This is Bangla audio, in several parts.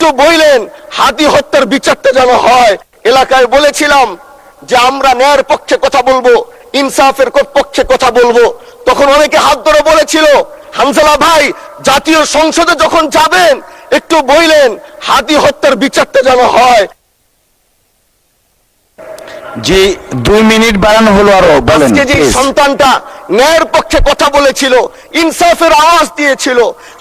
একটু বললেন হাদি হত্যার বিচারটা যেন হয়। এলাকায় বলেছিলাম যে আমরা ন্যায়ের পক্ষে কথা বলবো, ইনসাফের পক্ষে কথা বলবো। তখন অনেকে হাত ধরে বলেছিল, হামজালা ভাই জাতীয় সংসদে যখন যাবেন একটু বললেন হাদি হত্যার বিচারটা যেন হয়। জি 2 মিনিট বাড়ানো হলো, আরো বলেন। আজকে যে সন্তানটা ন্যায়ের পক্ষে কথা বলেছিল, ইনসাফের আওয়াজ দিয়েছিল,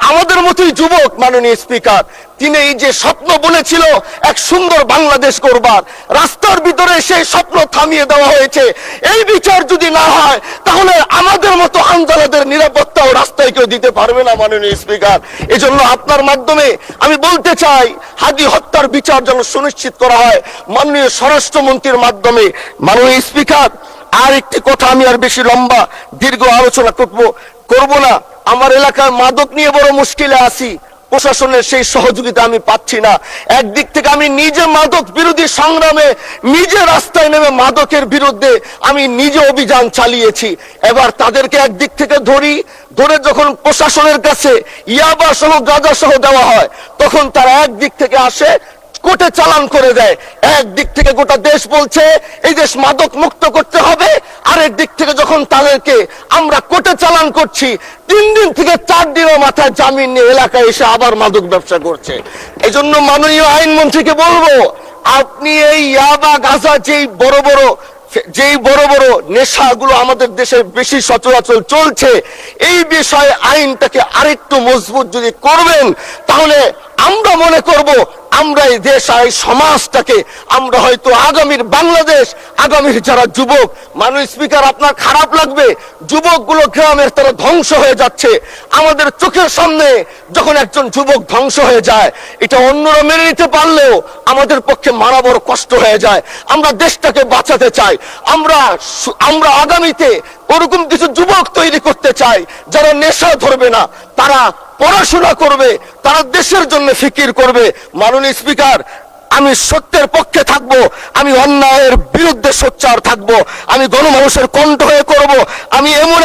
আমাদের মতোই যুবক মাননীয় স্পিকার, তিনি এই যে স্বপ্ন বলেছিল এক সুন্দর বাংলাদেশ করবার, রাস্তার ভিতরে সেই স্বপ্ন থামিয়ে দেওয়া হয়েছে। এই বিচার যদি না হয় তাহলে আমাদের মতো হামজালাদের নিরাপত্তাও রাস্তায় কেউ দিতে পারবে না মাননীয় স্পিকার। এজন্য আপনার মাধ্যমে আমি বলতে চাই হাদি হত্যার বিচার যেন সুনিশ্চিত করা হয় মাননীয় স্বরাষ্ট্রমন্ত্রীর মাধ্যমে। মাননীয় স্পিকার, আর একটি কথা, আমি আর বেশি লম্বা দীর্ঘ আলোচনা করব না। আমার এলাকার মাদক নিয়ে বড় মুশকিলে আছি, প্রশাসনের সেই সহযোগিতা আমি পাচ্ছি না। একদিক থেকে আমি নিজে মাদক বিরোধী সংগ্রামে নিজে রাস্তায় নেমে মাদকের বিরুদ্ধে আমি নিজে অভিযান চালিয়েছি। এবার তাদেরকে একদিক থেকে ধরে যখন প্রশাসনের কাছে ইয়াবা সহ গাঁজা সহ দেওয়া হয়, তখন তারা একদিক থেকে আসে কোর্টে চালান করে দেয়। একদিক থেকে গোটা দেশ বলছে এই দেশ মাদক মুক্ত করতে হবে, আরেক দিক থেকে যখন তাদেরকে আমরা কোর্টে চালান করছি, 3 দিন থেকে 4 দিনের মাথায় জামিন নিয়ে এলাকায় এসে আবার মাদক ব্যবসা করছে। এজন্য মাননীয় আইনমন্ত্রীকে বলবো, আপনি এই ইয়াবা গাঁজা যেই বড় বড় নেশাগুলো আমাদের দেশে বেশি সচরাচর চলছে, এই বিষয়ে আইনটাকে আরেকটু মজবুত যদি করবেন, তাহলে আমরা মনে করব আমরা এই দেশ আর এই সমাজটাকে আমরা হয়তো আগামীর বাংলাদেশ, আগামীর যারা যুবক, মাননীয় স্পিকার আপনার খারাপ লাগবে, যুবকগুলো গ্রামের তারা ধ্বংস হয়ে যাচ্ছে। আমাদের চোখের সামনে যখন একজন যুবক ধ্বংস হয়ে যায়, এটা অন্যরা মেনে নিতে পারলেও আমাদের পক্ষে মারা বড় কষ্ট হয়ে যায়। আমরা দেশটাকে বাঁচাতে চাই, আমরা আগামীতে ওরকম কিছু যুবক তৈরি করতে চাই যারা নেশা ধরবে না, তারা পড়াশোনা করবে, তারা দেশের জন্য ফিকির করবে। মাননীয় স্পিকার, আমি সত্যের পক্ষে থাকবো, আমি অন্যায়ের বিরুদ্ধে সোচ্চার থাকবো, আমি গণমানুষের কণ্ঠ হয়ে করব। আমি এমন